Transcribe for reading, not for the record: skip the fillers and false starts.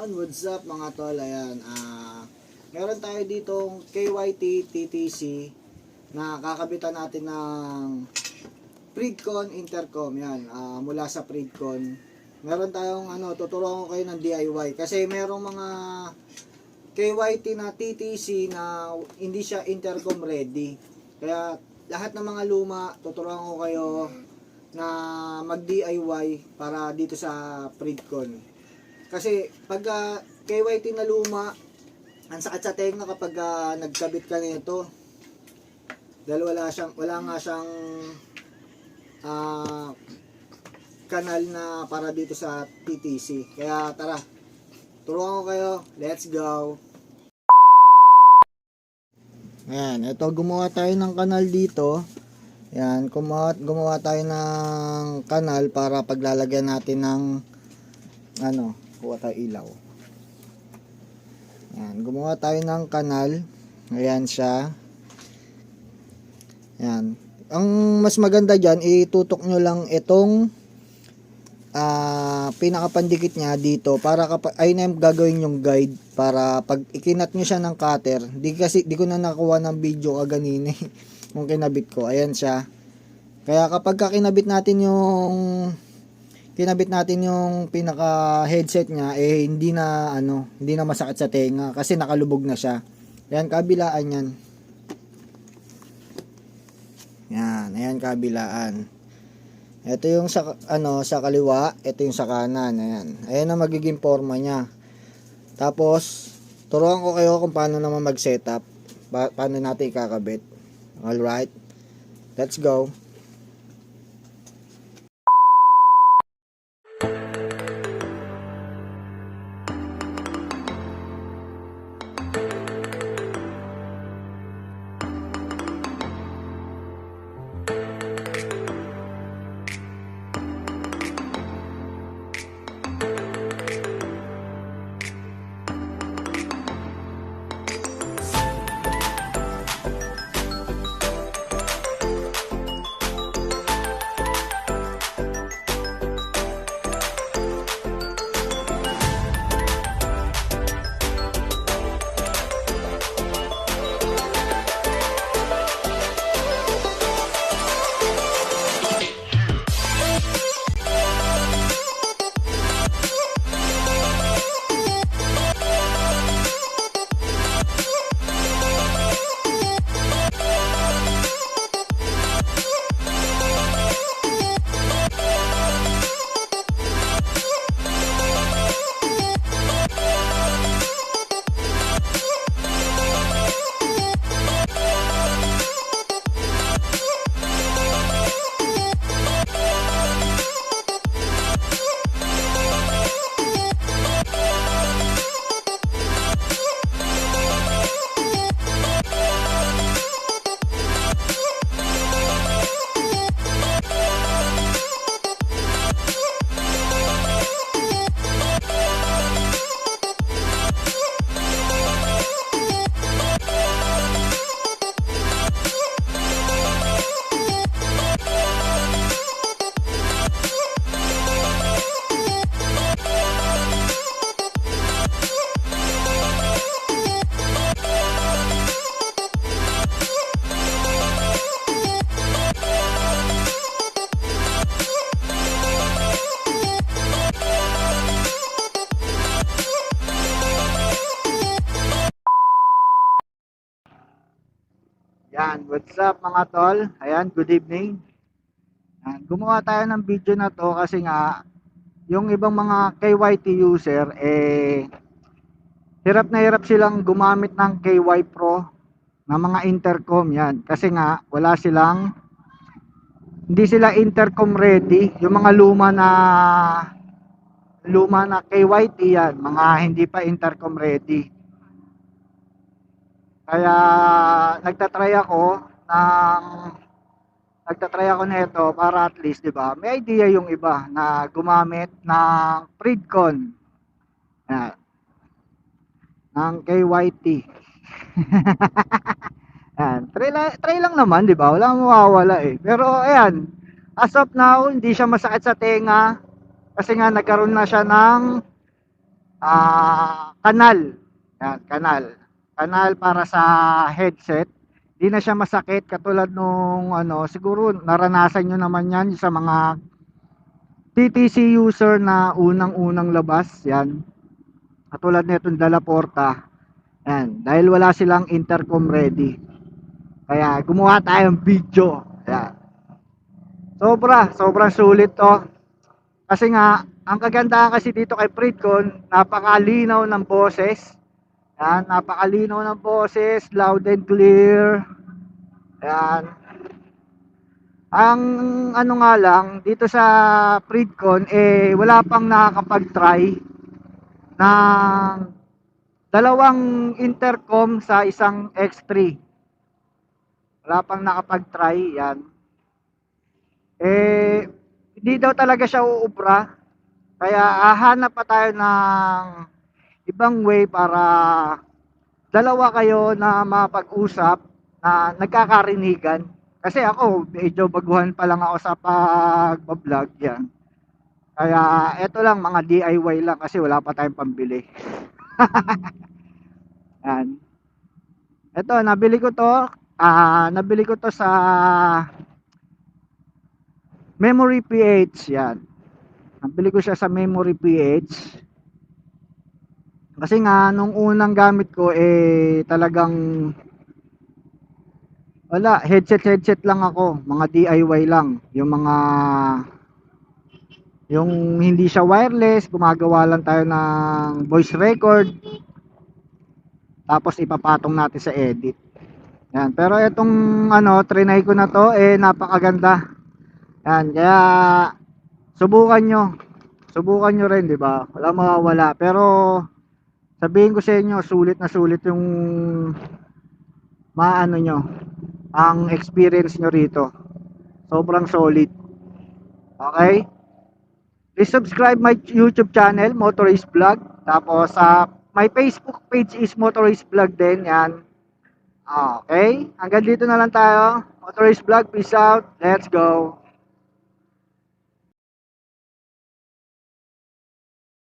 Yan, what's up mga tol? Ayan, meron tayo ditong KYT TTC na kakabitan natin ng Freedcon Intercom. Yan, mula sa Freedcon. Meron tayong tuturuan ko kayo ng DIY kasi merong mga KYT na TTC na hindi siya intercom ready. Kaya lahat ng mga luma, tuturuan ko kayo na mag DIY para dito sa Freedcon. Kasi pag KYT na luma, ang sakit sa tenga kapag nagkabit ka nito. Dahil wala nga siyang kanal na para dito sa TTC. Kaya tara, turuan ko kayo. Let's go. Ayan, ito gumawa tayo ng kanal dito. Ayan, gumawa tayo ng kanal para paglalagyan natin ng kuha tayo ilaw. Ayan, gumawa tayo ng kanal. Ayan siya. Ayan. Ang mas maganda dyan, itutok nyo lang itong pinakapandikit niya dito para ay na gagawin yung guide para pag ikinat nyo siya ng cutter. Di ko na nakuha ng video kaganina kung kinabit ko. Ayan siya. Kaya kapag kinabit natin yung pinaka headset niya, hindi na masakit sa tenga kasi nakalubog na siya. Ayan, kabilaan yan. Yan, ayan kabilaan. Ito yung sa kaliwa, ito yung sa kanan. Ayan ang magiging forma niya. Tapos turuan ko kayo kung paano naman mag-setup, paano natin ikakabit. Alright, let's go. Yan, what's up mga tol? Ayan, good evening. Yan, gumawa tayo ng video na to kasi nga yung ibang mga KYT user hirap na hirap silang gumamit ng KY Pro na mga intercom yan kasi nga hindi sila intercom ready. Yung mga luma na KYT yan, mga hindi pa intercom ready. Kaya nagtatry ako nito para at least, 'di ba? May idea yung iba na gumamit ng Freedcon. Yan, ng KYT. Yan, try lang naman, 'di ba? Wala mawawala eh. Pero ayan, as of now, hindi siya masakit sa tenga kasi nga nagkaroon na siya ng kanal. Yan, kanal. Kanal para sa headset. Di na siya masakit katulad nung ano, siguro naranasan nyo naman yan sa mga TTC user na unang-unang labas. Yan. Katulad nitong Dala Porta. Yan, dahil wala silang intercom ready. Kaya gumawa tayong video. Yan. Sobrang sulit to. Kasi nga, ang kagandahan kasi dito kay Pridcon, napakalinaw ng boses. Yan, napakalinaw ng boses, loud and clear. Yan. Ang ano nga lang, dito sa Pridcon, wala pang nakakapag-try ng dalawang intercom sa isang X3. Wala pang nakapag-try, yan. Hindi daw talaga siya uubra. Kaya hahanap pa tayo ng ibang way para dalawa kayo na mapag-usap na nagkakarinigan. Kasi ako, medyo baguhan pa lang ako sa pag-vlog yan. Kaya eto lang, mga DIY lang kasi wala pa tayong pambili. Yan. Eto, nabili ko to sa Memory PH yan. Nabili ko siya sa Memory PH. Kasi nga nung unang gamit ko talagang wala, headset lang ako, mga DIY lang, yung hindi siya wireless, gumagawa lang tayo ng voice record tapos ipapatong natin sa edit. Yan, pero itong ano, trinay ko na to napakaganda. Yan, kaya subukan nyo. Subukan nyo rin, 'di ba? Wala mawawala, pero sabihin ko sa inyo, sulit na sulit yung maano nyo, ang experience nyo rito. Sobrang solid. Okay? Please subscribe my YouTube channel, Motorist Vlog. Tapos my Facebook page is Motorist Vlog din. Yan. Okay? Hanggang dito na lang tayo. Motorist Vlog, peace out. Let's go.